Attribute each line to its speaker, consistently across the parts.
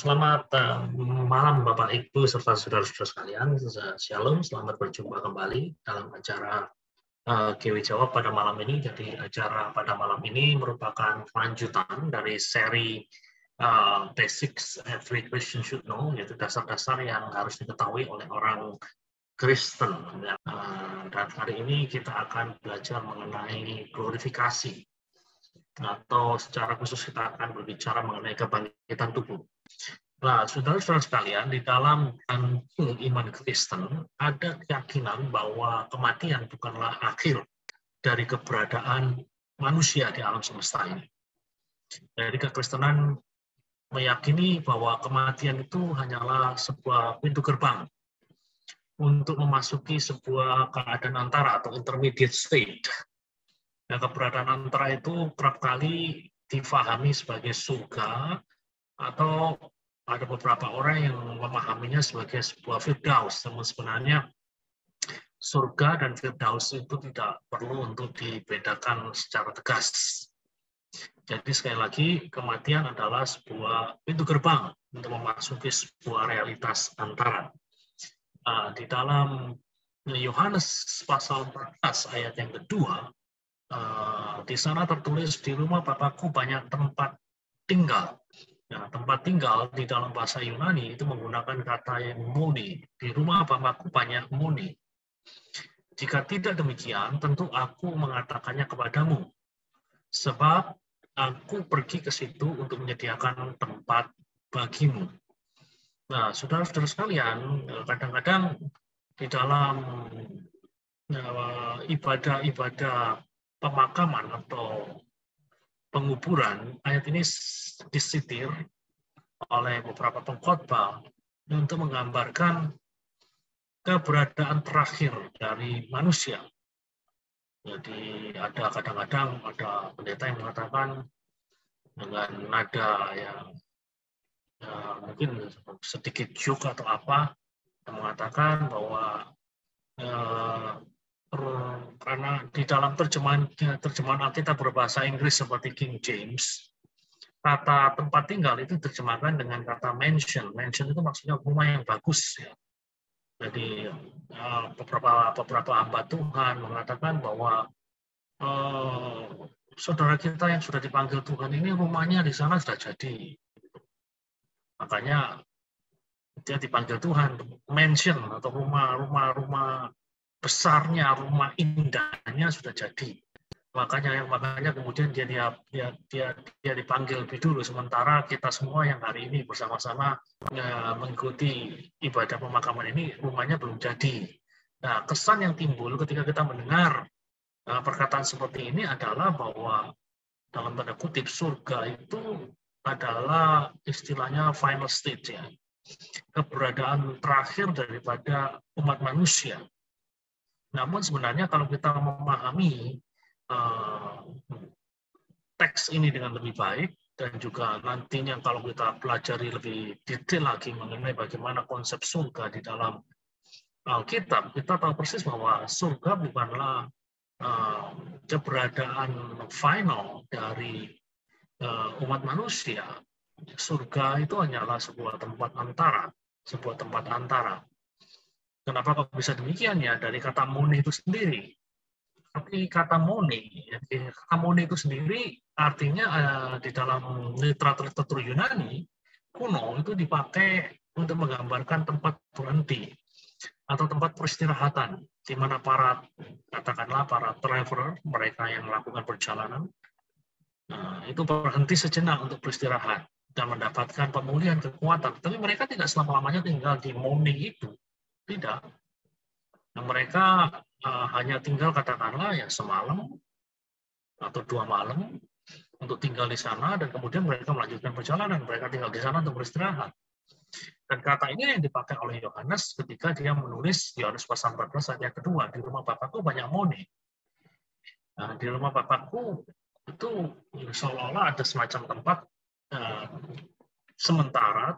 Speaker 1: Selamat malam Bapak Ibu serta saudara-saudara sekalian. Shalom, selamat berjumpa kembali dalam acara GW Jawab pada malam ini. Jadi acara pada malam ini merupakan kelanjutan dari seri Basics Every Christian Should Know, yaitu dasar-dasar yang harus diketahui oleh orang Kristen. Dan hari ini kita akan belajar mengenai glorifikasi, atau secara khusus kita akan berbicara mengenai kebangkitan tubuh. Nah, saudara-saudara sekalian, di dalam iman Kristen ada keyakinan bahwa kematian bukanlah akhir dari keberadaan manusia di alam semesta ini. Jadi kekristenan meyakini bahwa kematian itu hanyalah sebuah pintu gerbang untuk memasuki sebuah keadaan antara atau intermediate state. Nah, keberadaan antara itu kerap kali difahami sebagai surga, atau ada beberapa orang yang memahaminya sebagai sebuah firdaus. Namun sebenarnya surga dan firdaus itu tidak perlu untuk dibedakan secara tegas. Jadi sekali lagi, kematian adalah sebuah pintu gerbang untuk memasuki sebuah realitas antara. Di dalam Yohanes pasal 14 ayat yang kedua, di sana tertulis, di rumah Bapakku banyak tempat tinggal. Nah, tempat tinggal di dalam bahasa Yunani itu menggunakan kata yang moni. Di rumah Bapakku banyak moni. Jika tidak demikian, tentu aku mengatakannya kepadamu. Sebab aku pergi ke situ untuk menyediakan tempat bagimu. Nah, saudara-saudara sekalian, kadang-kadang di dalam ibadah-ibadah pemakaman atau penguburan, ayat ini disitir oleh beberapa pengkhotbah untuk menggambarkan keberadaan terakhir dari manusia. Jadi ada kadang-kadang ada pendeta yang mengatakan dengan nada yang mungkin sedikit joke atau apa, yang mengatakan bahwa karena di dalam terjemahan Alkitab berbahasa Inggris seperti King James, kata tempat tinggal itu diterjemahkan dengan kata mansion. Mansion itu maksudnya rumah yang bagus. Ya. Jadi beberapa hamba Tuhan mengatakan bahwa saudara kita yang sudah dipanggil Tuhan ini rumahnya di sana sudah jadi. Makanya dia dipanggil Tuhan, mansion atau rumah besarnya, rumah indahnya sudah jadi. Makanya kemudian dia dipanggil lebih dulu, sementara kita semua yang hari ini bersama-sama mengikuti ibadah pemakaman ini rumahnya belum jadi. Nah, kesan yang timbul ketika kita mendengar perkataan seperti ini adalah bahwa dalam tanda kutip surga itu adalah istilahnya final stage, ya, keberadaan terakhir daripada umat manusia. Namun sebenarnya kalau kita memahami teks ini dengan lebih baik, dan juga nantinya kalau kita pelajari lebih detail lagi mengenai bagaimana konsep surga di dalam Alkitab, kita tahu persis bahwa surga bukanlah keberadaan final dari umat manusia. Surga itu hanyalah sebuah tempat antara. Kenapa kok bisa demikian? Ya, dari kata moni itu sendiri. Tapi kata moni itu sendiri artinya di dalam literatur Yunani kuno itu dipakai untuk menggambarkan tempat berhenti atau tempat peristirahatan, di mana katakanlah para traveler, mereka yang melakukan perjalanan, itu berhenti sejenak untuk beristirahat dan mendapatkan pemulihan kekuatan. Tapi mereka tidak selama-lamanya tinggal di moni itu, tidak. Nah, mereka hanya tinggal katakanlah ya semalam atau 2 malam untuk tinggal di sana, dan kemudian mereka melanjutkan perjalanan. Mereka tinggal di sana untuk beristirahat. Dan kata ini yang dipakai oleh Yohanes ketika dia menulis Yohanes pasal 14 ayat kedua, di rumah Bapakku banyak moni. Nah, di rumah Bapakku itu seolah-olah ada semacam tempat sementara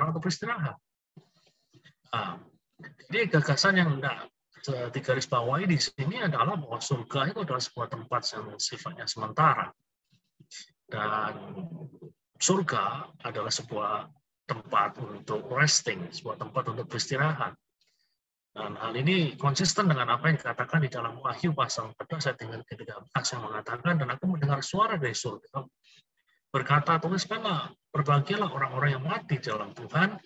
Speaker 1: untuk beristirahat. Jadi gagasan yang digarisbawahi di sini adalah bahwa surga itu adalah sebuah tempat yang sifatnya sementara. Dan surga adalah sebuah tempat untuk resting, sebuah tempat untuk beristirahat. Dan hal ini konsisten dengan apa yang dikatakan di dalam Wahyu pasal 14 ayat 13 yang mengatakan, dan aku mendengar suara dari surga berkata, tuliskanlah, berbahagialah orang-orang yang mati dalam Tuhan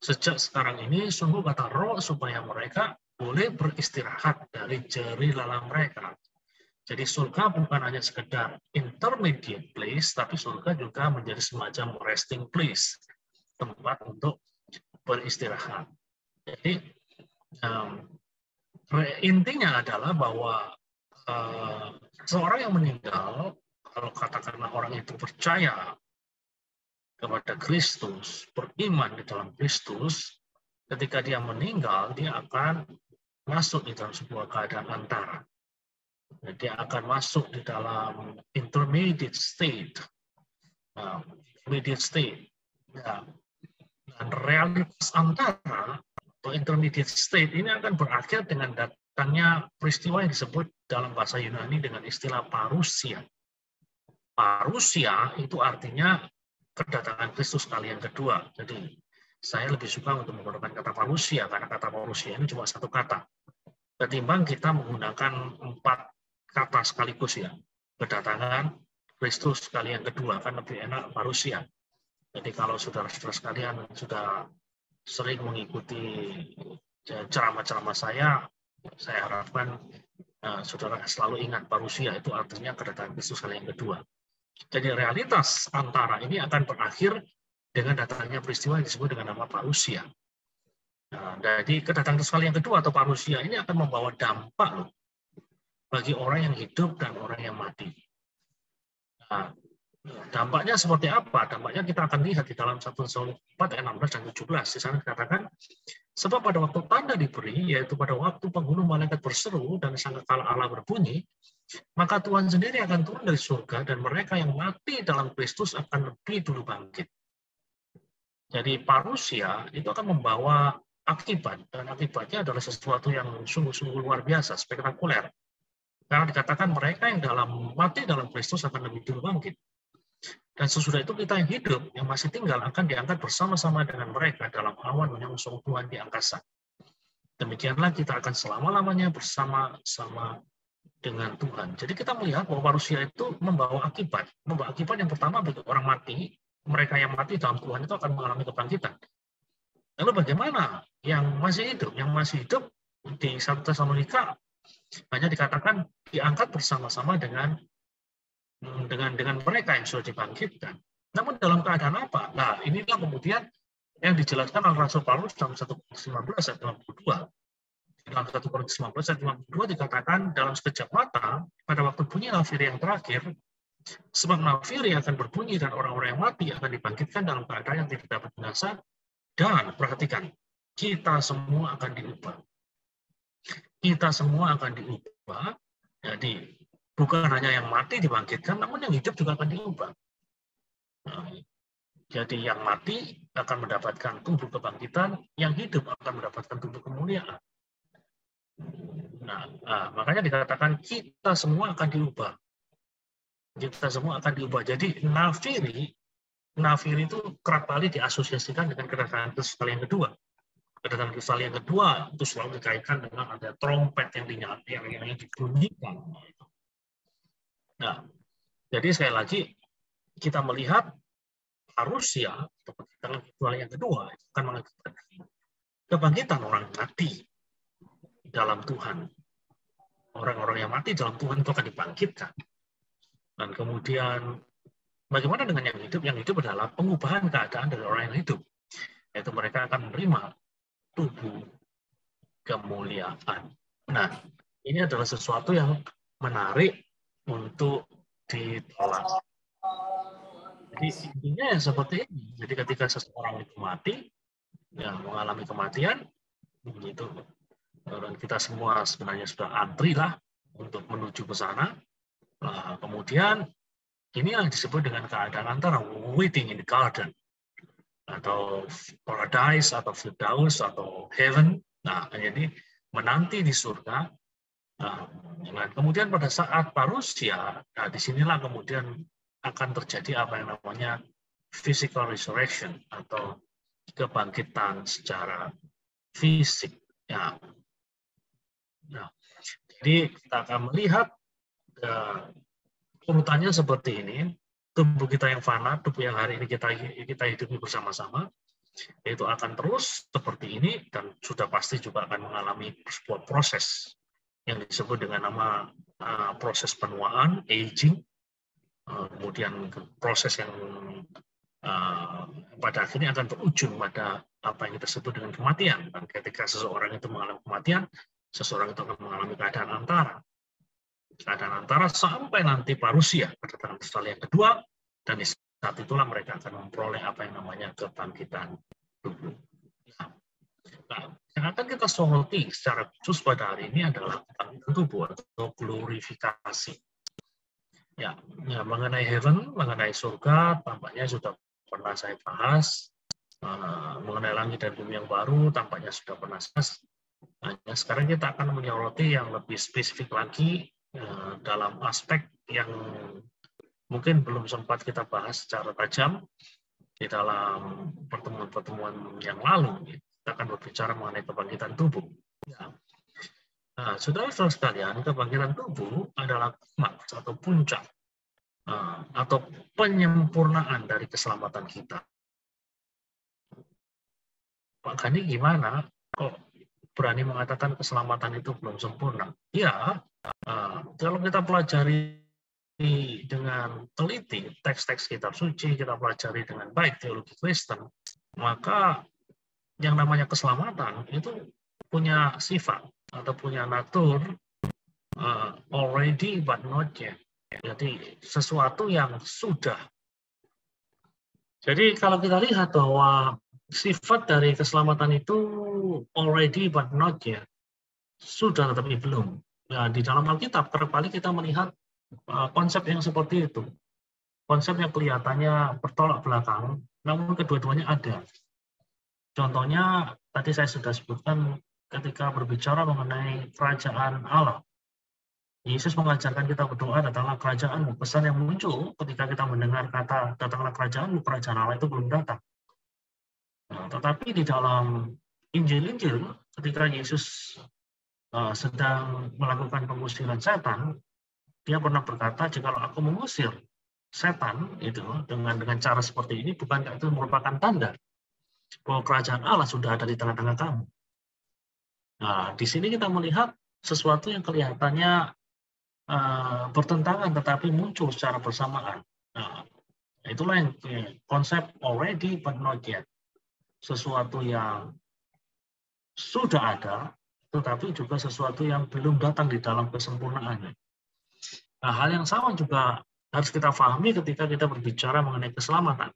Speaker 1: sejak sekarang ini, sungguh kata Roh, supaya mereka boleh beristirahat dari jeri lelah mereka. Jadi surga bukan hanya sekedar intermediate place, tapi surga juga menjadi semacam resting place, tempat untuk beristirahat. Jadi intinya adalah bahwa seorang yang meninggal, kalau katakanlah orang itu percaya kepada Kristus, beriman di dalam Kristus, ketika dia meninggal, dia akan masuk di dalam sebuah keadaan antara. Dia akan masuk di dalam intermediate state. Intermediate state. Ya. Dan realitas antara atau intermediate state ini akan berakhir dengan datangnya peristiwa yang disebut dalam bahasa Yunani dengan istilah parousia. Parousia itu artinya kedatangan Kristus kali yang kedua. Jadi saya lebih suka untuk menggunakan kata parousia karena kata parousia ini cuma satu kata. Ketimbang kita menggunakan 4 kata sekaligus ya. Kedatangan Kristus kali yang kedua kan lebih enak parousia. Jadi kalau saudara-saudara sekalian sudah sering mengikuti ceramah-ceramah saya harapkan saudara selalu ingat parousia itu artinya kedatangan Kristus kali yang kedua. Jadi realitas antara ini akan berakhir dengan datangnya peristiwa yang disebut dengan nama parousia. Nah, jadi kedatangan Kristus kali yang kedua atau parousia ini akan membawa dampak loh, bagi orang yang hidup dan orang yang mati. Nah, dampaknya seperti apa? Dampaknya kita akan lihat di dalam 1 Samuel 4 ayat 16 dan 17. Di sana dikatakan, sebab pada waktu tanda diberi, yaitu pada waktu penghulu malaikat berseru dan sangkakala Allah berbunyi, maka Tuhan sendiri akan turun dari surga dan mereka yang mati dalam Kristus akan lebih dulu bangkit. Jadi parousia itu akan membawa akibat, dan akibatnya adalah sesuatu yang sungguh-sungguh luar biasa, spektakuler. Karena dikatakan mereka yang mati dalam Kristus akan lebih dulu bangkit. Dan sesudah itu kita yang hidup, yang masih tinggal, akan diangkat bersama-sama dengan mereka dalam awan menyongsong Tuhan di angkasa. Demikianlah kita akan selama-lamanya bersama-sama dengan Tuhan. Jadi kita melihat bahwa parousia itu membawa akibat. Membawa akibat yang pertama bagi orang mati, mereka yang mati dalam Tuhan itu akan mengalami kebangkitan. Lalu bagaimana yang masih hidup? Yang masih hidup di 1 Tesalonika hanya dikatakan diangkat bersama-sama dengan mereka yang sudah dibangkitkan. Namun dalam keadaan apa? Nah, inilah kemudian yang dijelaskan oleh Rasul Paulus dalam 1 Korintus 15 ayat 52. Dalam 1 Korintus 15 ayat 52 dikatakan dalam sekejap mata, pada waktu bunyi nafiri yang terakhir, sebab nafiri akan berbunyi dan orang-orang yang mati akan dibangkitkan dalam keadaan yang tidak dapat binasa. Dan perhatikan, kita semua akan diubah. Kita semua akan diubah. Jadi bukan hanya yang mati dibangkitkan, namun yang hidup juga akan diubah. Nah, jadi yang mati akan mendapatkan tubuh kebangkitan, yang hidup akan mendapatkan tubuh kemuliaan. Nah, makanya dikatakan kita semua akan diubah. Kita semua akan diubah. Jadi nafiri itu kerap kali diasosiasikan dengan kedatangan Kristus kali yang kedua. Kedatangan Kristus kali yang kedua itu selalu dikaitkan dengan ada trompet yang dibunyikan. Nah, jadi sekali lagi kita melihat parousia atau kebangkitan yang kedua akan mengakibatkan kebangkitan orang mati dalam Tuhan. Orang-orang yang mati dalam Tuhan itu akan dibangkitkan. Dan kemudian bagaimana dengan yang hidup? Yang hidup adalah pengubahan keadaan dari orang yang hidup. Yaitu mereka akan menerima tubuh kemuliaan. Nah, ini adalah sesuatu yang menarik untuk ditolak. Jadi intinya yang seperti ini. Jadi ketika seseorang itu mati, yang mengalami kematian, begitu. Dan kita semua sebenarnya sudah antri lah untuk menuju ke sana. Nah, kemudian ini yang disebut dengan keadaan antara waiting in the garden atau paradise atau firdaus atau heaven. Nah, jadi menanti di surga. Nah, kemudian pada saat parousia, nah disinilah kemudian akan terjadi apa yang namanya physical resurrection atau kebangkitan secara fisik. Ya. Nah, jadi kita akan melihat urutannya seperti ini. Tubuh kita yang fana, tubuh yang hari ini kita hidupi bersama-sama, itu akan terus seperti ini dan sudah pasti juga akan mengalami sebuah proses yang disebut dengan nama proses penuaan, aging, kemudian proses yang pada akhirnya akan berujung pada apa yang kita sebut dengan kematian. Dan ketika seseorang itu mengalami kematian, seseorang itu akan mengalami keadaan antara sampai nanti parusia, kedatangan Kristus yang kedua, dan di saat itulah mereka akan memperoleh apa yang namanya kebangkitan tubuh. Nah, yang akan kita soroti secara khusus pada hari ini adalah kebangkitan tubuh atau glorifikasi. Ya, mengenai heaven, mengenai surga, tampaknya sudah pernah saya bahas. Mengenai langit dan bumi yang baru, tampaknya sudah pernah saya bahas. Nah, sekarang kita akan menyoroti yang lebih spesifik lagi dalam aspek yang mungkin belum sempat kita bahas secara tajam di dalam pertemuan-pertemuan yang lalu. Kita akan berbicara mengenai kebangkitan tubuh. Ya. Nah, saudara-saudara sekalian, kebangkitan tubuh adalah klimaks atau puncak atau penyempurnaan dari keselamatan kita. Pak Gani gimana? Kok berani mengatakan keselamatan itu belum sempurna? Ya, kalau kita pelajari dengan teliti teks-teks kitab suci, kita pelajari dengan baik teologi Kristen, maka yang namanya keselamatan itu punya sifat atau punya natur already but not yet. Jadi sesuatu yang sudah. Jadi kalau kita lihat bahwa sifat dari keselamatan itu already but not yet, sudah tetapi belum. Nah, di dalam Alkitab kerap kali kita melihat konsep yang seperti itu. Konsep yang kelihatannya bertolak belakang, namun kedua-duanya ada. Contohnya, tadi saya sudah sebutkan ketika berbicara mengenai kerajaan Allah. Yesus mengajarkan kita berdoa, datanglah kerajaan-Mu. Pesan yang muncul ketika kita mendengar kata, datanglah kerajaan-Mu, kerajaan Allah itu belum datang. Nah, tetapi di dalam Injil-Injil, ketika Yesus sedang melakukan pengusiran setan, dia pernah berkata, jika aku mengusir setan itu dengan cara seperti ini, bukankah itu merupakan tanda bahwa kerajaan Allah sudah ada di tengah-tengah kamu? Nah, di sini kita melihat sesuatu yang kelihatannya bertentangan tetapi muncul secara bersamaan. Nah, itulah yang konsep already but not yet. Sesuatu yang sudah ada, tetapi juga sesuatu yang belum datang di dalam kesempurnaannya. Nah, hal yang sama juga harus kita pahami ketika kita berbicara mengenai keselamatan.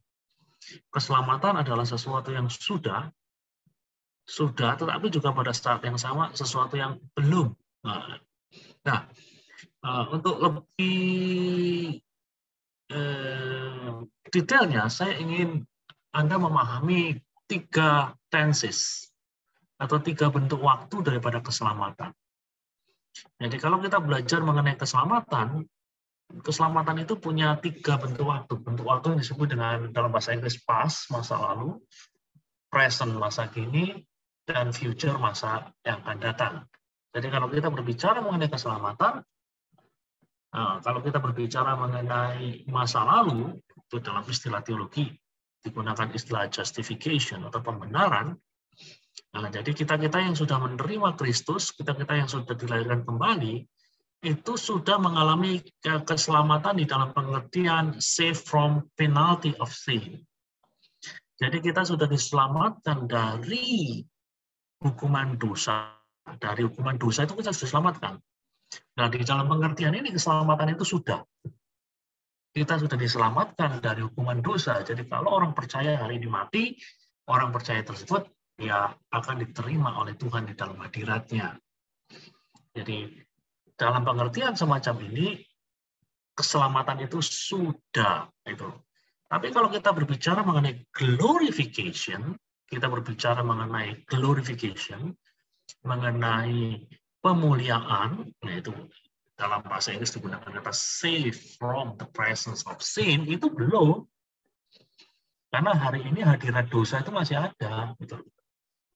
Speaker 1: Keselamatan adalah sesuatu yang sudah, tetapi juga pada saat yang sama sesuatu yang belum. Nah, untuk lebih detailnya, saya ingin Anda memahami 3 tenses atau 3 bentuk waktu daripada keselamatan. Jadi kalau kita belajar mengenai keselamatan itu punya 3 bentuk waktu. Bentuk waktu yang disebut dengan dalam bahasa Inggris past, masa lalu, present, masa kini, dan future, masa yang akan datang. Jadi kalau kita berbicara mengenai keselamatan, kalau kita berbicara mengenai masa lalu, itu dalam istilah teologi digunakan istilah justification atau pembenaran. Nah, jadi kita yang sudah menerima Kristus, kita yang sudah dilahirkan kembali, itu sudah mengalami keselamatan di dalam pengertian saved from penalty of sin. Jadi kita sudah diselamatkan dari hukuman dosa. Dari hukuman dosa itu kita sudah diselamatkan. Nah, di dalam pengertian ini keselamatan itu sudah. Kita sudah diselamatkan dari hukuman dosa. Jadi kalau orang percaya hari ini mati, orang percaya tersebut ya akan diterima oleh Tuhan di dalam hadirat-Nya. Jadi dalam pengertian semacam ini, keselamatan itu sudah. Tapi kalau kita berbicara mengenai glorification, mengenai pemuliaan, yaitu dalam bahasa Inggris digunakan kata save from the presence of sin, itu belum. Karena hari ini hadirat dosa itu masih ada. Gitu.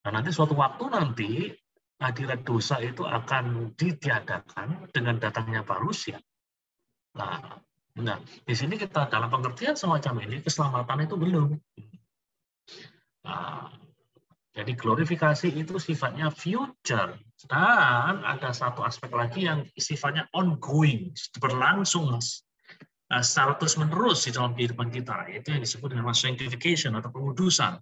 Speaker 1: Nah, nanti suatu waktu nanti hadirat dosa itu akan ditiadakan dengan datangnya manusia. Nah, di sini kita dalam pengertian semacam ini, keselamatan itu belum. Nah, jadi glorifikasi itu sifatnya future. Dan ada satu aspek lagi yang sifatnya ongoing, berlangsung secara terus-menerus di dalam kehidupan kita. Itu yang disebut dengan sanctification atau pengudusan.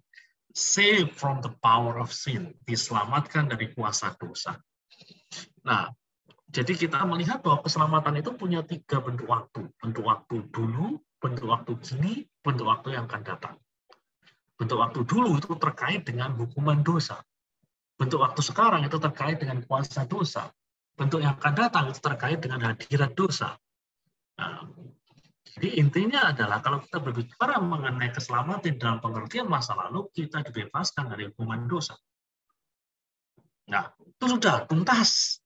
Speaker 1: Saved from the power of sin. Diselamatkan dari kuasa dosa. Nah, jadi kita melihat bahwa keselamatan itu punya 3 bentuk waktu. Bentuk waktu dulu, bentuk waktu kini, bentuk waktu yang akan datang. Bentuk waktu dulu itu terkait dengan hukuman dosa. Bentuk waktu sekarang itu terkait dengan kuasa dosa. Bentuk yang akan datang itu terkait dengan hadirat dosa. Nah, jadi intinya adalah kalau kita berbicara mengenai keselamatan dalam pengertian masa lalu, kita dibebaskan dari hukuman dosa. Nah, itu sudah tuntas.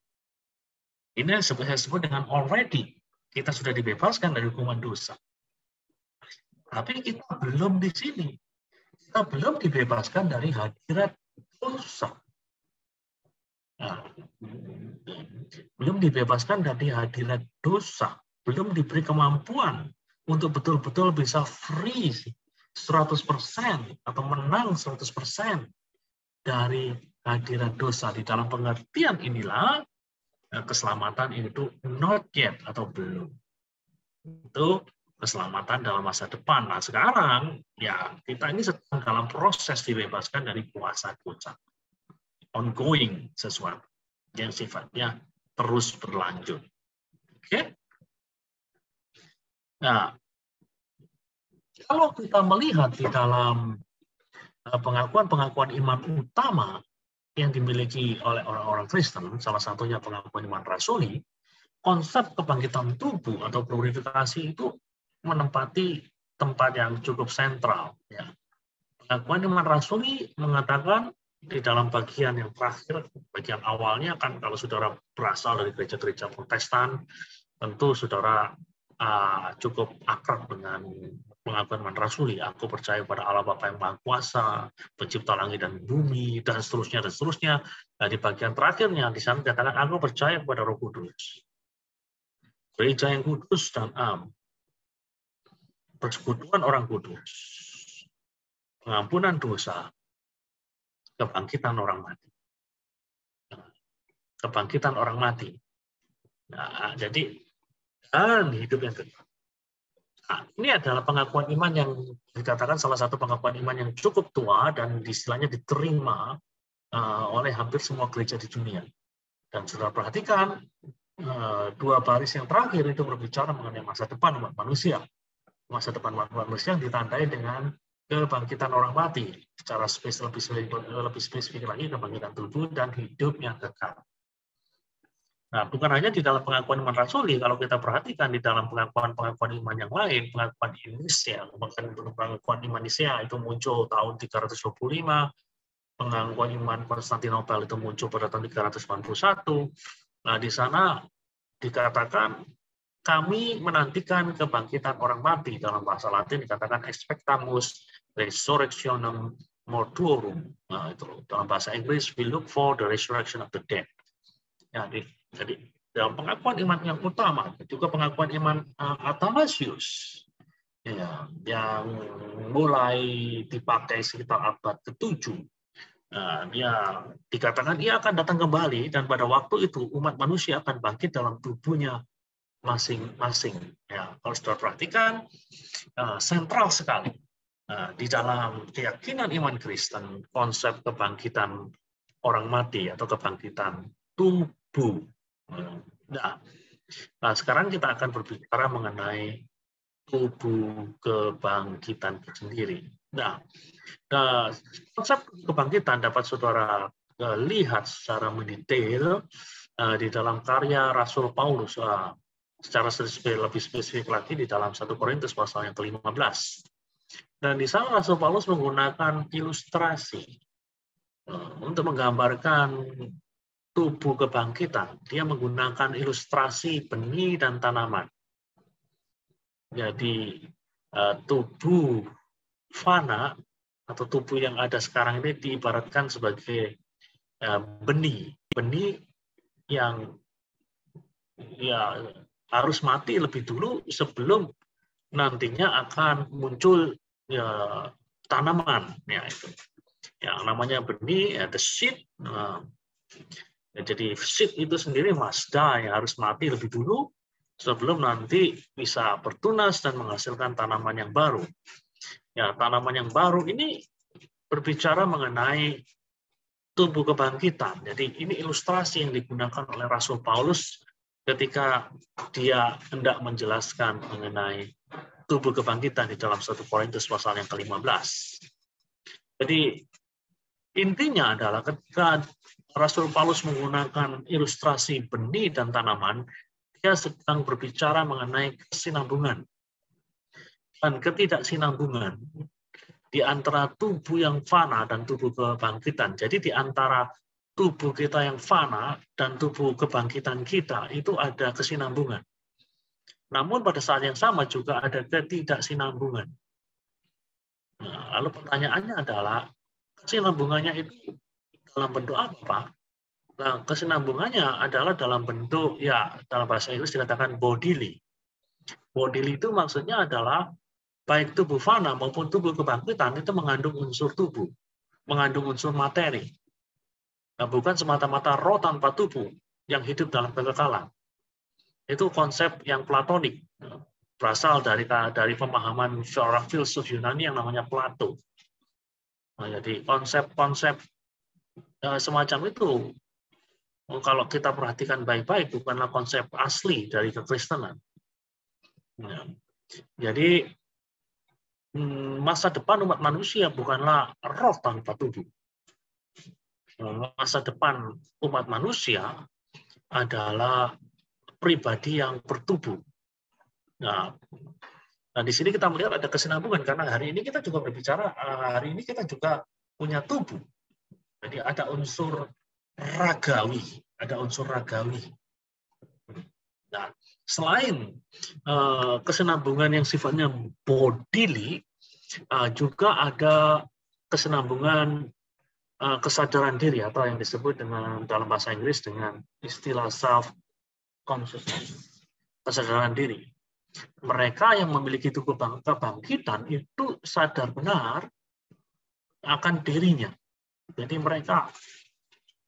Speaker 1: Ini yang saya sebut dengan already. Kita sudah dibebaskan dari hukuman dosa. Tapi kita belum di sini. Kita belum dibebaskan dari hadirat dosa. Nah, belum dibebaskan dari hadirat dosa. Belum diberi kemampuan untuk betul-betul bisa free 100% atau menang 100% dari hadirat dosa. Di dalam pengertian inilah keselamatan itu not yet atau belum. Itu keselamatan dalam masa depan. Nah, sekarang ya kita ini sedang dalam proses dibebaskan dari kuasa dosa. Ongoing sesuatu yang sifatnya terus berlanjut. Oke? Nah, kalau kita melihat di dalam pengakuan-pengakuan iman utama yang dimiliki oleh orang-orang Kristen, salah satunya pengakuan iman rasuli, konsep kebangkitan tubuh atau glorifikasi itu menempati tempat yang cukup sentral. Ya. Pengakuan iman rasuli mengatakan di dalam bagian yang terakhir, bagian awalnya kan kalau saudara berasal dari gereja-gereja Protestan, tentu saudara cukup akrab dengan pengakuan iman rasuli. Aku percaya pada Allah Bapa yang Maha Kuasa, pencipta langit dan bumi, dan seterusnya, dan seterusnya. Nah, di bagian terakhirnya, di sana dikatakan, aku percaya kepada Roh Kudus. Gereja yang kudus dan am. Persekutuan orang kudus. Pengampunan dosa. Kebangkitan orang mati. Kebangkitan orang mati. Nah, jadi, dan hidup yang kekal. Nah, ini adalah pengakuan iman yang dikatakan salah satu pengakuan iman yang cukup tua dan istilahnya diterima oleh hampir semua gereja di dunia. Dan saudara perhatikan, 2 baris yang terakhir itu berbicara mengenai masa depan umat manusia. Masa depan umat manusia yang ditandai dengan kebangkitan orang mati. Secara lebih spesifik lagi, kebangkitan tubuh dan hidup yang kekal. Nah, bukan hanya di dalam pengakuan iman rasuli, kalau kita perhatikan di dalam pengakuan-pengakuan iman yang lain, pengakuan Nicea, bahkan pengakuan iman Nicea itu muncul tahun 325, pengakuan iman Konstantinopel itu muncul pada tahun 391. Nah, di sana dikatakan kami menantikan kebangkitan orang mati. Dalam bahasa Latin dikatakan expectamus resurrectionem mortuorum. Nah, itu dalam bahasa Inggris we look for the resurrection of the dead. Jadi dalam pengakuan iman yang utama, juga pengakuan iman Athanasius, ya, yang mulai dipakai sekitar abad ke-7. Dia dikatakan dia akan datang kembali dan pada waktu itu umat manusia akan bangkit dalam tubuhnya masing-masing. Ya, kalau sudah perhatikan, sentral sekali di dalam keyakinan iman Kristen konsep kebangkitan orang mati atau kebangkitan tubuh. Nah, sekarang kita akan berbicara mengenai tubuh kebangkitan sendiri. Nah, konsep kebangkitan dapat saudara lihat secara mendetail di dalam karya Rasul Paulus, secara lebih spesifik lagi di dalam 1 Korintus pasal yang ke-15. Dan di sana Rasul Paulus menggunakan ilustrasi untuk menggambarkan tubuh kebangkitan. Dia menggunakan ilustrasi benih dan tanaman. Jadi tubuh fana atau tubuh yang ada sekarang ini diibaratkan sebagai benih yang ya harus mati lebih dulu sebelum nantinya akan muncul ya, tanaman. Ya, itu. Yang namanya benih, the seed. Ya, jadi seed itu sendiri must die, harus mati lebih dulu sebelum nanti bisa bertunas dan menghasilkan tanaman yang baru. Ya, tanaman yang baru ini berbicara mengenai tubuh kebangkitan. Jadi ini ilustrasi yang digunakan oleh Rasul Paulus ketika dia hendak menjelaskan mengenai tubuh kebangkitan di dalam 1 Korintus pasal yang ke-15. Jadi intinya adalah ketika Rasul Paulus menggunakan ilustrasi benih dan tanaman, dia sedang berbicara mengenai kesinambungan dan ketidaksinambungan di antara tubuh yang fana dan tubuh kebangkitan. Jadi di antara tubuh kita yang fana dan tubuh kebangkitan kita itu ada kesinambungan. Namun pada saat yang sama juga ada ketidaksinambungan. Nah, lalu pertanyaannya adalah kesinambungannya itu dalam bentuk apa, Pak? Nah, kesinambungannya adalah dalam bentuk, ya dalam bahasa Inggris dikatakan bodily. Bodily itu maksudnya adalah baik tubuh fana maupun tubuh kebangkitan itu mengandung unsur tubuh, mengandung unsur materi. Nah, bukan semata-mata roh tanpa tubuh yang hidup dalam kekekalan. Itu konsep yang platonik, berasal dari pemahaman seorang filsuf Yunani yang namanya Plato. Nah, jadi konsep-konsep semacam itu, kalau kita perhatikan baik-baik, bukanlah konsep asli dari kekristenan. Nah, jadi masa depan umat manusia bukanlah roh tanpa tubuh. Masa depan umat manusia adalah pribadi yang bertubuh. Nah, di sini kita melihat ada kesinambungan karena hari ini kita juga berbicara, hari ini kita juga punya tubuh. Jadi ada unsur ragawi, Nah, selain kesinambungan yang sifatnya bodily, juga ada kesinambungan kesadaran diri atau yang disebut dengan dalam bahasa Inggris dengan istilah self consciousness, kesadaran diri. Mereka yang memiliki tubuh kebangkitan itu sadar benar akan dirinya. Jadi mereka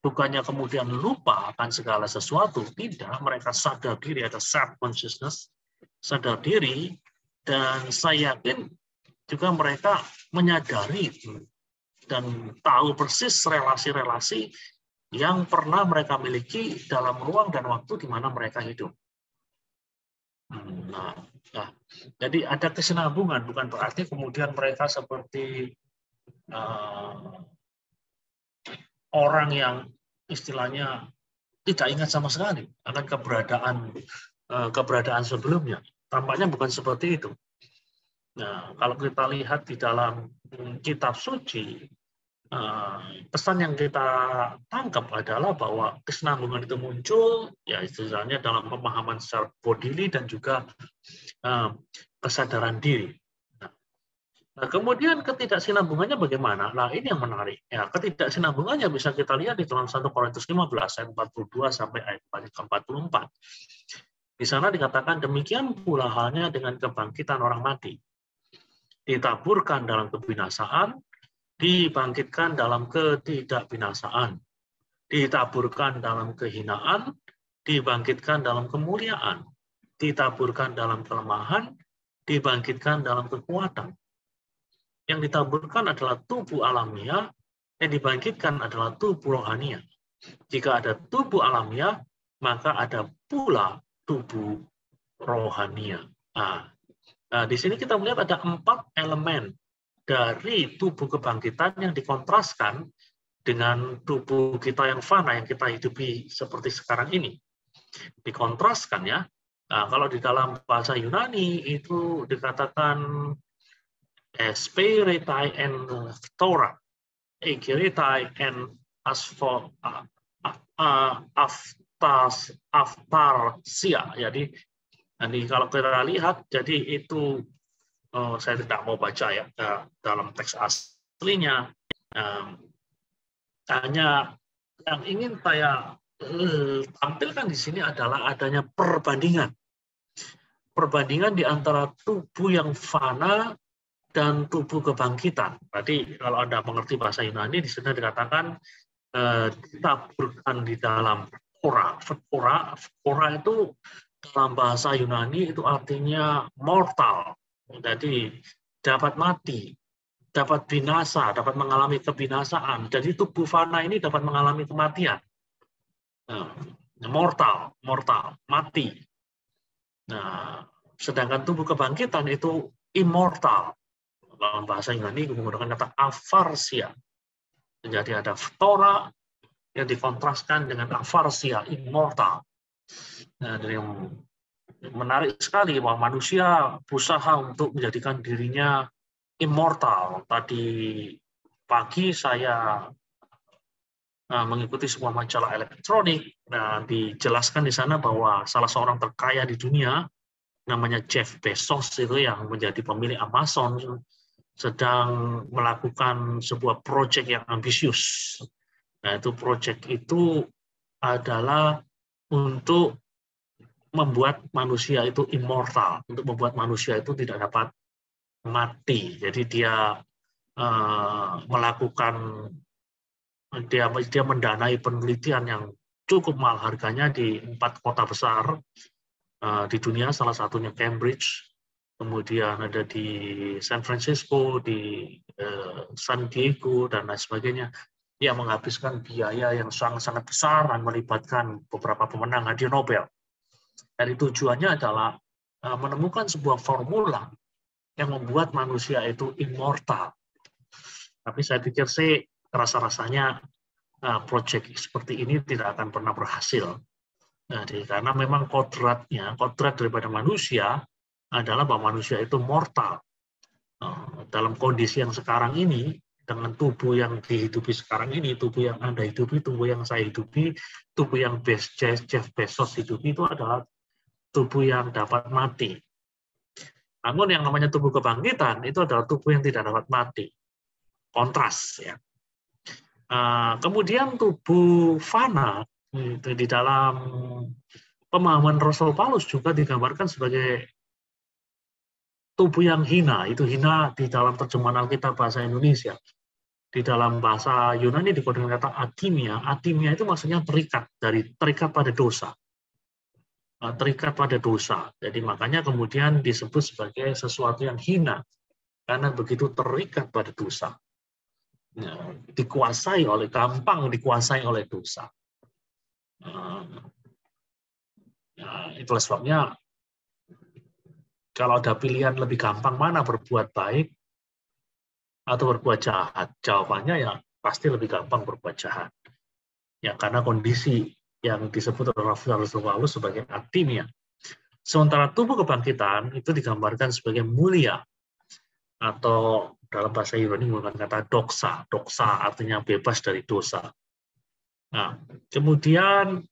Speaker 1: bukannya kemudian lupa akan segala sesuatu, tidak, mereka sadar diri, ada self consciousness, sadar diri, dan saya yakin juga mereka menyadari dan tahu persis relasi-relasi yang pernah mereka miliki dalam ruang dan waktu di mana mereka hidup. Nah, jadi ada kesinambungan, bukan berarti kemudian mereka seperti orang yang istilahnya tidak ingat sama sekali akan keberadaan sebelumnya. Tampaknya bukan seperti itu. Nah, kalau kita lihat di dalam kitab suci, pesan yang kita tangkap adalah bahwa kesinambungan itu muncul, ya istilahnya dalam pemahaman secara bodily dan juga kesadaran diri. Nah, kemudian ketidaksinambungannya bagaimana? Nah, ini yang menarik. Ya, ketidaksinambungannya bisa kita lihat di dalam 1 Korintus 15 ayat 42 sampai ayat 44. Di sana dikatakan demikian pula halnya dengan kebangkitan orang mati. Ditaburkan dalam kebinasaan, dibangkitkan dalam ketidakbinasaan, ditaburkan dalam kehinaan, dibangkitkan dalam kemuliaan, ditaburkan dalam kelemahan, dibangkitkan dalam kekuatan. Yang ditaburkan adalah tubuh alamiah, yang dibangkitkan adalah tubuh rohania. Jika ada tubuh alamiah, maka ada pula tubuh rohania. Nah, di sini kita melihat ada 4 elemen dari tubuh kebangkitan yang dikontraskan dengan tubuh kita yang fana yang kita hidupi seperti sekarang ini. Dikontraskan ya. Nah, kalau di dalam bahasa Yunani itu dikatakan spiritai en thora, egeritai en aftarsia. Jadi kalau kita lihat, jadi itu saya tidak mau baca ya dalam teks aslinya. Hanya yang ingin saya tampilkan di sini adalah adanya perbandingan di antara tubuh yang fana dan tubuh kebangkitan. Tadi kalau Anda mengerti bahasa Yunani, di sini dikatakan ditaburkan di dalam phora. Phora itu dalam bahasa Yunani itu artinya mortal. Jadi dapat mati, dapat binasa, dapat mengalami kebinasaan. Jadi tubuh fana ini dapat mengalami kematian. Mortal, mati. Nah, sedangkan tubuh kebangkitan itu immortal. Dalam bahasa Yunani menggunakan kata avarsia. Jadi ada phora yang dikontraskan dengan avarsia, immortal. Nah, dari yang menarik sekali bahwa manusia berusaha untuk menjadikan dirinya immortal. Tadi pagi saya mengikuti sebuah majalah elektronik dan dijelaskan di sana bahwa salah seorang terkaya di dunia namanya Jeff Bezos itu yang menjadi pemilik Amazon sedang melakukan sebuah proyek yang ambisius. Nah, itu proyek itu adalah untuk membuat manusia itu immortal, untuk membuat manusia itu tidak dapat mati. Jadi dia dia mendanai penelitian yang cukup mahal harganya di 4 kota besar di dunia, salah satunya Cambridge, kemudian ada di San Francisco, di San Diego, dan lain sebagainya. Dia menghabiskan biaya yang sangat-sangat besar dan melibatkan beberapa pemenang hadiah Nobel. Dari tujuannya adalah menemukan sebuah formula yang membuat manusia itu immortal. Tapi saya pikir sih rasa-rasanya proyek seperti ini tidak akan pernah berhasil. Karena memang kodrat daripada manusia adalah bahwa manusia itu mortal. Dalam kondisi yang sekarang ini, dengan tubuh yang dihidupi sekarang ini, tubuh yang Anda hidupi, tubuh yang saya hidupi, tubuh yang Jeff Bezos hidupi itu adalah tubuh yang dapat mati. Namun yang namanya tubuh kebangkitan itu adalah tubuh yang tidak dapat mati. Kontras ya. Kemudian tubuh fana di dalam pemahaman Rasul Paulus juga digambarkan sebagai tubuh yang hina. Itu hina di dalam terjemahan Alkitab bahasa Indonesia. Di dalam bahasa Yunani digunakan kata atimia. Atimia itu maksudnya terikat pada dosa. Terikat pada dosa. Jadi makanya kemudian disebut sebagai sesuatu yang hina karena begitu terikat pada dosa. Gampang dikuasai oleh dosa. Itulah sebabnya kalau ada pilihan lebih gampang mana berbuat baik atau berbuat jahat, jawabannya ya pasti lebih gampang berbuat jahat. Ya karena kondisi yang disebut oleh Rasul Paulus sebagai atimia. Sementara tubuh kebangkitan itu digambarkan sebagai mulia, atau dalam bahasa Yunani menggunakan kata doksa. Doksa artinya bebas dari dosa. Nah, kemudian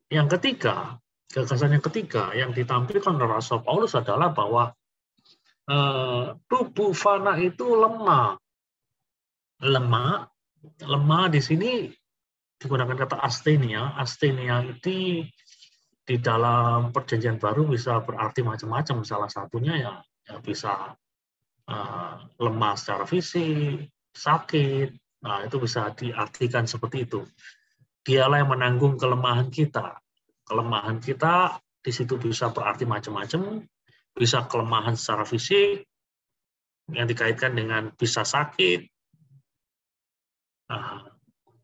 Speaker 1: yang ketiga, gagasan yang ketiga yang ditampilkan oleh Rasul Paulus adalah bahwa tubuh fana itu lemah. Lemah di sini digunakan kata asthenia. Asthenia itu di dalam Perjanjian Baru bisa berarti macam-macam. Salah satunya ya bisa lemah secara fisik, sakit. Nah, itu bisa diartikan seperti itu. Dialah yang menanggung kelemahan kita. Kelemahan kita di situ bisa berarti macam-macam. Bisa kelemahan secara fisik, yang dikaitkan dengan bisa sakit. Nah,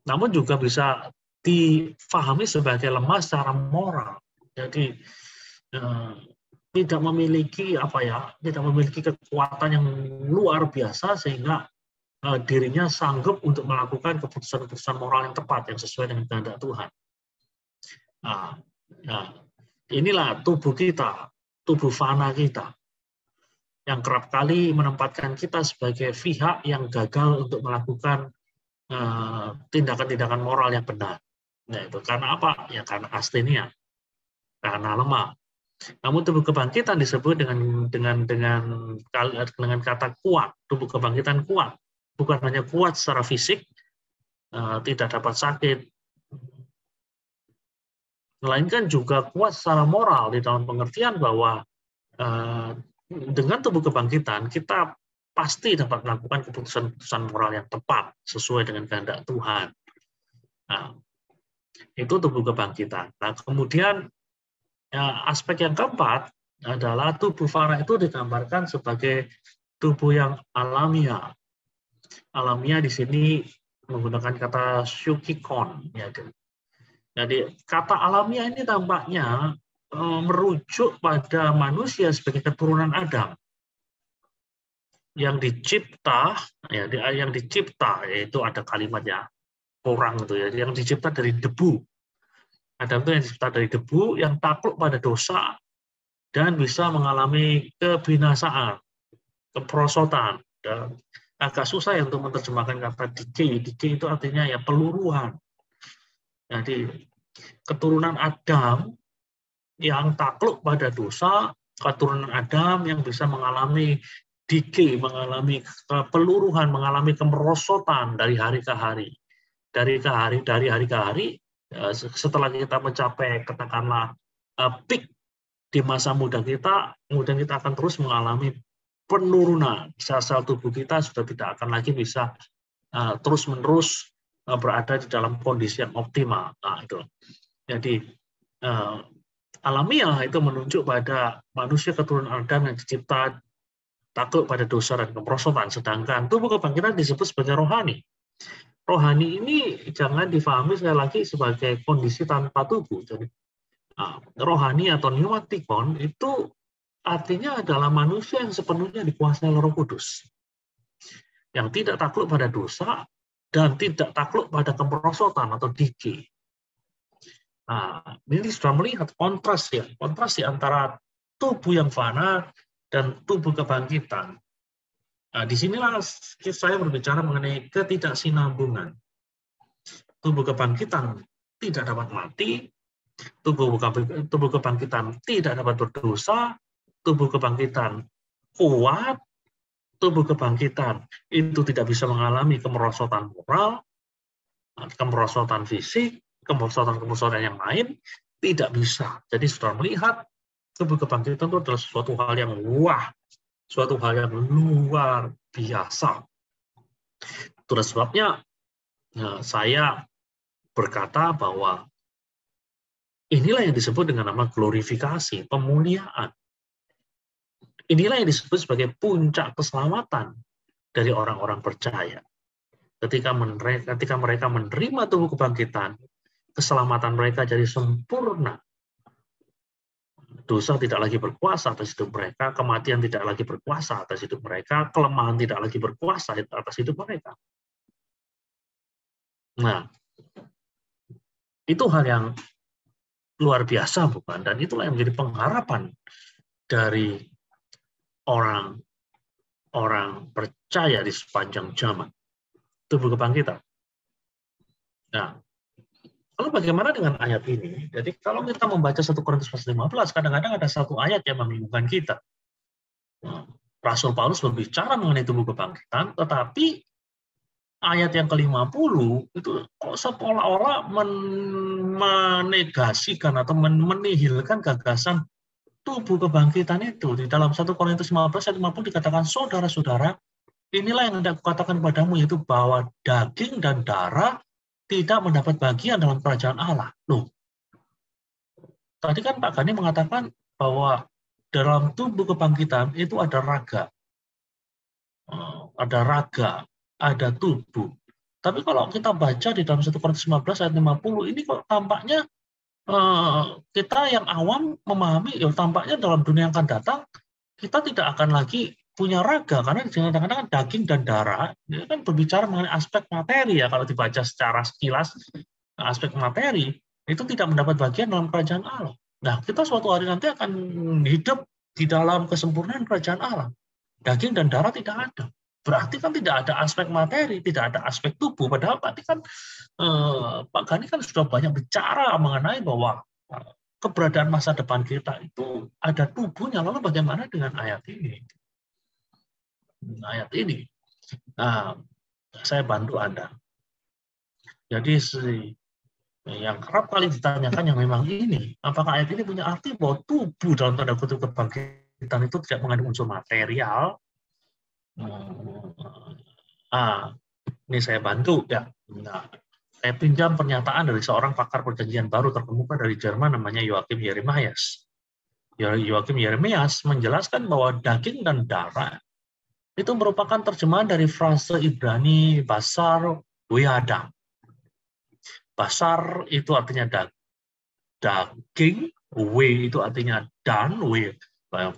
Speaker 1: namun juga bisa difahami sebagai lemah secara moral. Jadi tidak memiliki kekuatan yang luar biasa sehingga dirinya sanggup untuk melakukan keputusan-keputusan moral yang tepat yang sesuai dengan kehendak Tuhan. Nah, inilah tubuh kita, tubuh fana kita, yang kerap kali menempatkan kita sebagai pihak yang gagal untuk melakukan tindakan-tindakan moral yang benar. Nah, itu karena apa? Ya karena asthenia, karena lemah. Namun tubuh kebangkitan disebut dengan kata kuat, tubuh kebangkitan kuat. Bukan hanya kuat secara fisik, tidak dapat sakit, melainkan juga kuat secara moral di dalam pengertian bahwa dengan tubuh kebangkitan kita pasti dapat melakukan keputusan-keputusan moral yang tepat sesuai dengan kehendak Tuhan. Nah, itu tubuh kebangkitan. Nah, kemudian aspek yang keempat adalah tubuh fana itu digambarkan sebagai tubuh yang alamiah. Alamiah di sini menggunakan kata syukikon. Ya. Jadi kata alamiah ini tampaknya merujuk pada manusia sebagai keturunan Adam yang dicipta, yang dicipta, yaitu ada kalimatnya orang itu ya, yang dicipta dari debu. Adam itu yang dicipta dari debu, yang takluk pada dosa dan bisa mengalami kebinasaan, keperosotan. Dan agak susah ya untuk menerjemahkan kata decay. Decay itu artinya ya peluruhan. Jadi keturunan Adam yang takluk pada dosa, keturunan Adam yang bisa mengalami decay, mengalami peluruhan, mengalami kemerosotan dari hari ke hari. Dari hari ke hari, setelah kita mencapai katakanlah peak di masa muda kita, kemudian kita akan terus mengalami penurunan. Sel-sel tubuh kita sudah tidak akan lagi bisa terus-menerus berada di dalam kondisi yang optimal. Nah, itu. Jadi alamiah itu menunjuk pada manusia keturunan Adam yang dicipta takluk pada dosa dan kemerosotan. Sedangkan tubuh kebangkitan disebut sebagai rohani. Rohani ini jangan difahami sekali lagi sebagai kondisi tanpa tubuh. Jadi rohani atau pneumatikon itu artinya adalah manusia yang sepenuhnya dikuasai oleh Roh Kudus, yang tidak takluk pada dosa dan tidak takluk pada kemerosotan atau decay. Ini sudah melihat kontras ya antara tubuh yang fana dan tubuh kebangkitan. Disinilah saya berbicara mengenai ketidaksinambungan. Tubuh kebangkitan tidak dapat mati, tubuh kebangkitan tidak dapat berdosa, tubuh kebangkitan kuat, tubuh kebangkitan itu tidak bisa mengalami kemerosotan moral, kemerosotan fisik, kemerosotan yang lain, tidak bisa. Jadi sudah melihat tubuh kebangkitan itu adalah suatu hal yang suatu hal yang luar biasa. Itulah sebabnya saya berkata bahwa inilah yang disebut dengan nama glorifikasi, pemuliaan. Inilah yang disebut sebagai puncak keselamatan dari orang-orang percaya. Ketika mereka menerima tubuh kebangkitan, keselamatan mereka jadi sempurna. Dosa tidak lagi berkuasa atas hidup mereka, kematian tidak lagi berkuasa atas hidup mereka, kelemahan tidak lagi berkuasa atas hidup mereka. Nah, itu hal yang luar biasa, bukan? Dan itulah yang menjadi pengharapan dari orang-orang percaya di sepanjang zaman. Tubuh kebangkitan. Nah, lalu bagaimana dengan ayat ini? Jadi kalau kita membaca 1 Korintus pasal 15, kadang-kadang ada satu ayat yang membingungkan kita. Rasul Paulus berbicara mengenai tubuh kebangkitan, tetapi ayat yang ke-50 itu kok seolah-olah menegasikan atau menihilkan gagasan tubuh kebangkitan itu. Di dalam 1 Korintus 15 ayat 50 dikatakan, saudara-saudara, inilah yang hendak kukatakan padamu, yaitu bahwa daging dan darah tidak mendapat bagian dalam kerajaan Allah. Loh, tadi kan Pak Gani mengatakan bahwa dalam tubuh kebangkitan itu ada raga. Ada tubuh. Tapi kalau kita baca di dalam 1 Korintus 15 ayat 50, ini kok tampaknya kita yang awam memahami, ya tampaknya dalam dunia yang akan datang, kita tidak akan lagi punya raga, karena kadang-kadang daging dan darah, ini kan berbicara mengenai aspek materi ya, kalau dibaca secara sekilas, aspek materi, itu tidak mendapat bagian dalam kerajaan Allah. Nah, kita suatu hari nanti akan hidup di dalam kesempurnaan kerajaan Allah. Daging dan darah tidak ada. Berarti kan tidak ada aspek materi, tidak ada aspek tubuh. Padahal berarti kan Pak Gani kan sudah banyak bicara mengenai bahwa keberadaan masa depan kita itu ada tubuhnya. Lalu bagaimana dengan ayat ini? Ayat ini. Nah, saya bantu Anda. Jadi yang kerap kali ditanyakan yang memang ini, apakah ayat ini punya arti bahwa tubuh dalam tanda kutip kebangkitan itu tidak mengandung unsur material? Ini saya bantu ya. Nah, saya pinjam pernyataan dari seorang pakar perjanjian baru terkemuka dari Jerman namanya Joachim Jeremias. Joachim Jeremias menjelaskan bahwa daging dan darah itu merupakan terjemahan dari frase Ibrani basar weadam. Basar itu artinya daging, we itu artinya dan, we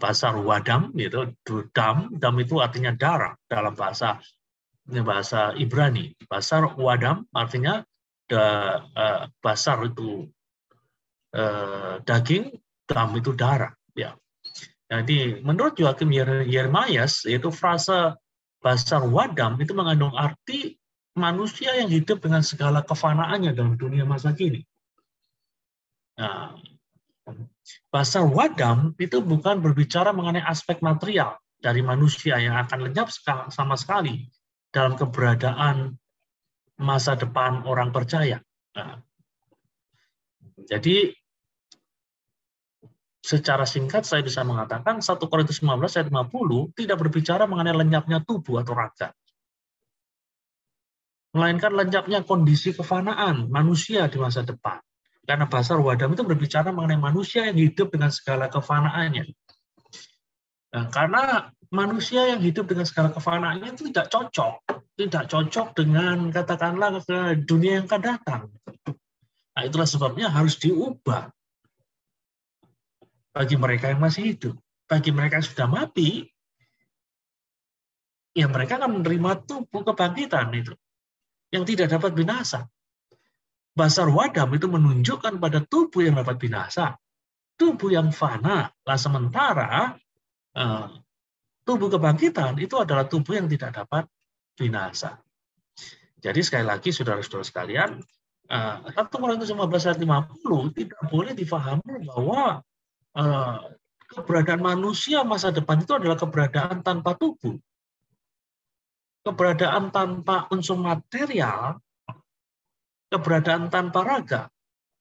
Speaker 1: basar wadam itu dam itu artinya darah dalam bahasa Ibrani. Basar wadam artinya basar itu daging, dam itu darah. Ya. Jadi menurut Joachim Jeremias, yaitu frase basar wadam itu mengandung arti manusia yang hidup dengan segala kefanaannya dalam dunia masa kini. Nah, basar wadam itu bukan berbicara mengenai aspek material dari manusia yang akan lenyap sama sekali dalam keberadaan masa depan orang percaya. Nah, jadi secara singkat saya bisa mengatakan 1 Korintus 15 ayat 50 tidak berbicara mengenai lenyapnya tubuh atau raga, melainkan lenyapnya kondisi kefanaan manusia di masa depan. Karena basar wadam itu berbicara mengenai manusia yang hidup dengan segala kefanaannya. Nah, karena manusia yang hidup dengan segala kefanaannya itu tidak cocok dengan katakanlah ke dunia yang akan datang. Nah, itulah sebabnya harus diubah bagi mereka yang masih hidup. Bagi mereka yang sudah mati, ya mereka akan menerima tubuh kebangkitan itu yang tidak dapat binasa. Basar wadam itu menunjukkan pada tubuh yang dapat binasa, tubuh yang fana. Lah sementara tubuh kebangkitan itu adalah tubuh yang tidak dapat binasa. Jadi sekali lagi saudara-saudara sekalian, 1 Korintus 15 ayat 50 tidak boleh difahami bahwa keberadaan manusia masa depan itu adalah keberadaan tanpa tubuh. Keberadaan tanpa unsur material, keberadaan tanpa raga.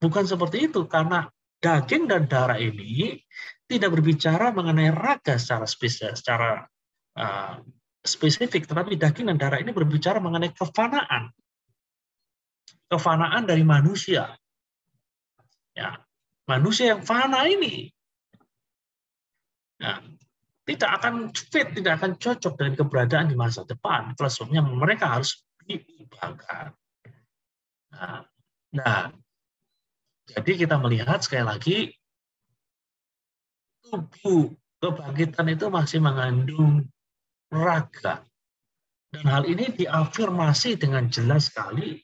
Speaker 1: Bukan seperti itu, karena daging dan darah ini tidak berbicara mengenai raga secara spesifik, tetapi daging dan darah ini berbicara mengenai kefanaan. Kefanaan dari manusia. Ya, manusia yang fana ini tidak akan fit, tidak akan cocok dengan keberadaan di masa depan. Itulah sebabnya mereka harus diubahkan. Nah, jadi kita melihat sekali lagi tubuh kebangkitan itu masih mengandung raga. Dan hal ini diafirmasi dengan jelas sekali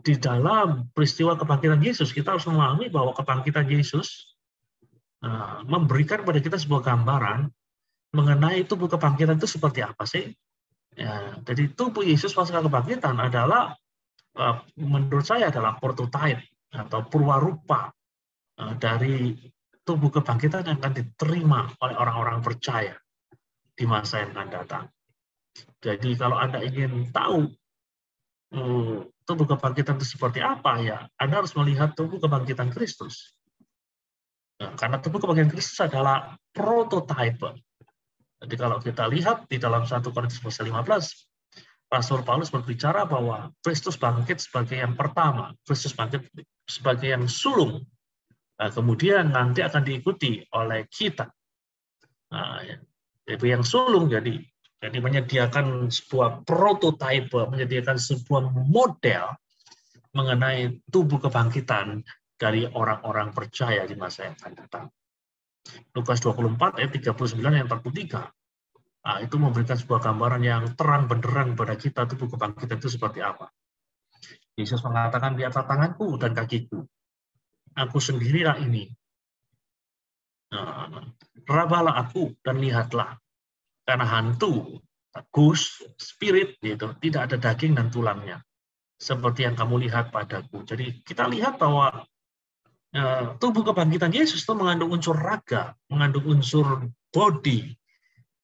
Speaker 1: di dalam peristiwa kebangkitan Yesus. Kita harus memahami bahwa kebangkitan Yesus memberikan kepada kita sebuah gambaran mengenai tubuh kebangkitan itu seperti apa sih. Ya, jadi tubuh Yesus pasca kebangkitan adalah menurut saya adalah prototype atau purwarupa dari tubuh kebangkitan yang akan diterima oleh orang-orang percaya di masa yang akan datang. Jadi kalau Anda ingin tahu tubuh kebangkitan itu seperti apa, ya Anda harus melihat tubuh kebangkitan Kristus. Karena tubuh kebangkitan Kristus adalah prototype. Jadi kalau kita lihat di dalam 1 Korintus 15, Rasul Paulus berbicara bahwa Kristus bangkit sebagai yang pertama, Kristus bangkit sebagai yang sulung. Kemudian nanti akan diikuti oleh kita. Jadi yang sulung jadi menyediakan sebuah prototipe, menyediakan sebuah model mengenai tubuh kebangkitan dari orang-orang percaya di masa yang akan datang. Lukas 24 ayat 39 yang 43. Itu memberikan sebuah gambaran yang terang benderang kepada kita tubuh kebangkitan itu seperti apa. Yesus mengatakan, lihatlah tanganku dan kakiku. Aku sendirilah ini. Rabalah aku dan lihatlah. Karena hantu, ghost, spirit, gitu, tidak ada daging dan tulangnya. Seperti yang kamu lihat padaku. Jadi kita lihat bahwa tubuh kebangkitan Yesus itu mengandung unsur raga, mengandung unsur body,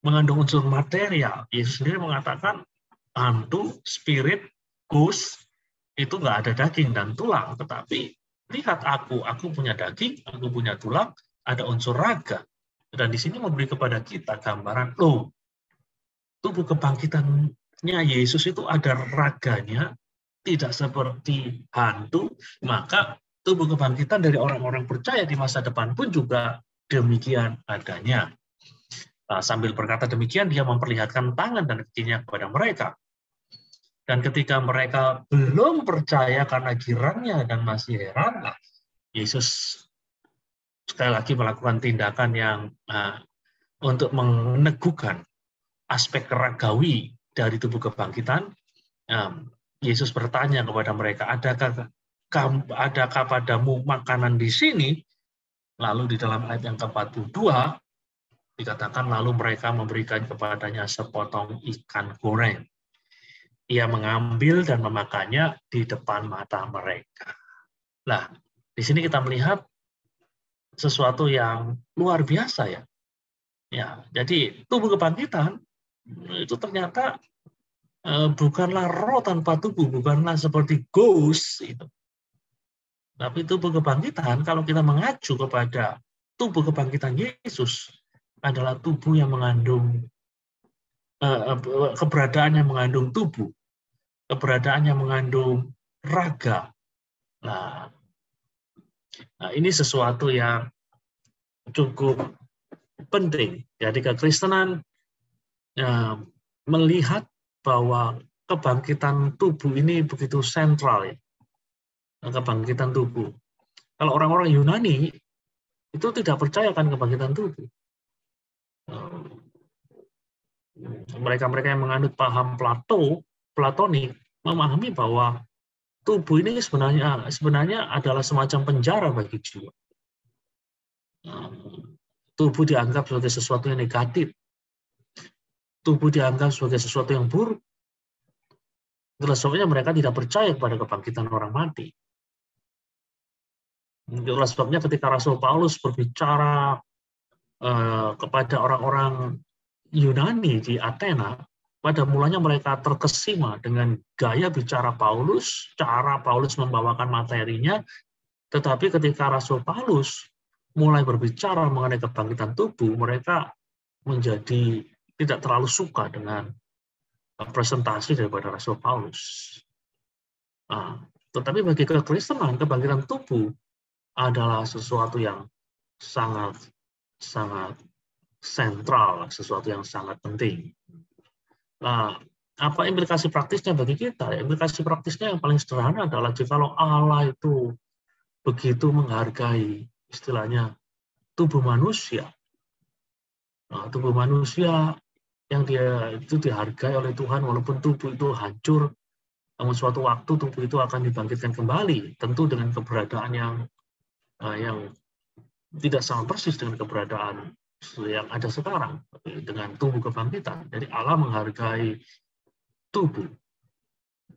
Speaker 1: mengandung unsur material. Yesus sendiri mengatakan hantu, spirit, ghost itu nggak ada daging dan tulang, tetapi lihat aku punya daging, aku punya tulang, ada unsur raga. Dan di sini memberi kepada kita gambaran, tubuh kebangkitannya Yesus itu ada raganya, tidak seperti hantu, maka tubuh kebangkitan dari orang-orang percaya di masa depan pun juga demikian adanya. Sambil berkata demikian, dia memperlihatkan tangan dan kakinya kepada mereka. Dan ketika mereka belum percaya karena girangnya dan masih heran, Yesus sekali lagi melakukan tindakan yang untuk meneguhkan aspek ragawi dari tubuh kebangkitan. Yesus bertanya kepada mereka, adakah padamu makanan di sini? Lalu di dalam ayat yang ke-42 dikatakan lalu mereka memberikan kepadanya sepotong ikan goreng. Ia mengambil dan memakannya di depan mata mereka. Nah, di sini kita melihat sesuatu yang luar biasa ya. Ya, jadi tubuh kebangkitan itu ternyata bukanlah roh tanpa tubuh, bukanlah seperti ghost itu. Tapi tubuh kebangkitan, kalau kita mengacu kepada tubuh kebangkitan Yesus, adalah tubuh yang mengandung, keberadaan yang mengandung tubuh, keberadaan yang mengandung raga. Nah, ini sesuatu yang cukup penting. Jadi kekristenan melihat bahwa kebangkitan tubuh ini begitu sentral ya. Kebangkitan tubuh. Kalau orang-orang Yunani itu tidak percaya kan kebangkitan tubuh. Mereka-mereka yang menganut paham Platonik memahami bahwa tubuh ini sebenarnya adalah semacam penjara bagi jiwa. Tubuh dianggap sebagai sesuatu yang negatif. Tubuh dianggap sebagai sesuatu yang buruk. Itulah sebabnya mereka tidak percaya kepada kebangkitan orang mati. Itulah sebabnya ketika Rasul Paulus berbicara kepada orang-orang Yunani di Athena, pada mulanya mereka terkesima dengan gaya bicara Paulus, cara Paulus membawakan materinya, tetapi ketika Rasul Paulus mulai berbicara mengenai kebangkitan tubuh, mereka menjadi tidak terlalu suka dengan presentasi daripada Rasul Paulus. Tetapi bagi kekristenan, kebangkitan tubuh adalah sesuatu yang sangat sentral, sesuatu yang sangat penting. Apa implikasi praktisnya bagi kita? Implikasi praktisnya yang paling sederhana adalah jikalau Allah itu begitu menghargai istilahnya tubuh manusia. Tubuh manusia yang dia itu dihargai oleh Tuhan walaupun tubuh itu hancur, namun suatu waktu tubuh itu akan dibangkitkan kembali, tentu dengan keberadaan yang tidak sama persis dengan keberadaan yang ada sekarang, dengan tubuh kebangkitan. Jadi Allah menghargai tubuh.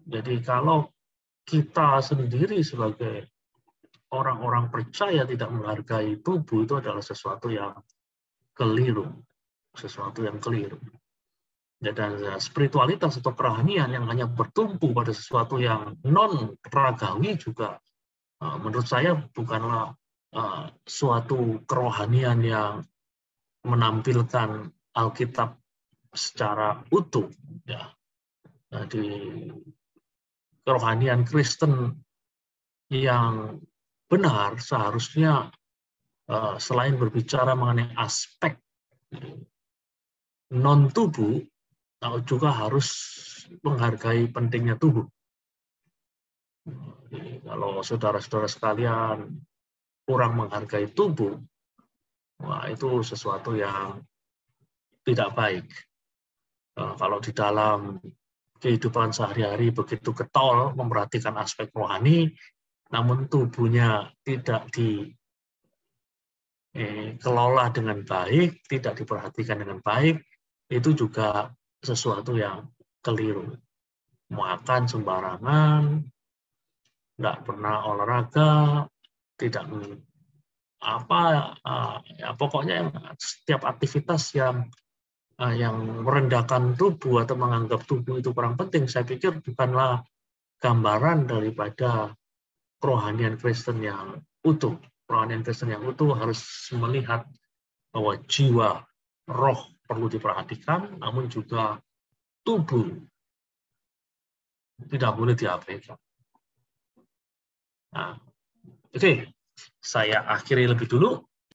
Speaker 1: Jadi kalau kita sendiri sebagai orang-orang percaya tidak menghargai tubuh, itu adalah sesuatu yang keliru. Dan spiritualitas atau kerohanian yang hanya bertumpu pada sesuatu yang non-ragawi juga menurut saya bukanlah suatu kerohanian yang menampilkan Alkitab secara utuh. Ya. Di kerohanian Kristen yang benar seharusnya selain berbicara mengenai aspek non-tubuh, juga harus menghargai pentingnya tubuh. Kalau saudara-saudara sekalian kurang menghargai tubuh, itu sesuatu yang tidak baik. Kalau di dalam kehidupan sehari-hari begitu getol memperhatikan aspek rohani, namun tubuhnya tidak dikelola dengan baik, tidak diperhatikan dengan baik, itu juga sesuatu yang keliru. Makan sembarangan, tidak pernah olahraga, tidak ya pokoknya setiap aktivitas yang merendahkan tubuh atau menganggap tubuh itu kurang penting, saya pikir bukanlah gambaran daripada kerohanian Kristen yang utuh. Kerohanian Kristen yang utuh harus melihat bahwa jiwa, roh perlu diperhatikan, namun juga tubuh tidak boleh diabaikan. Nah, oke, saya akhiri lebih dulu.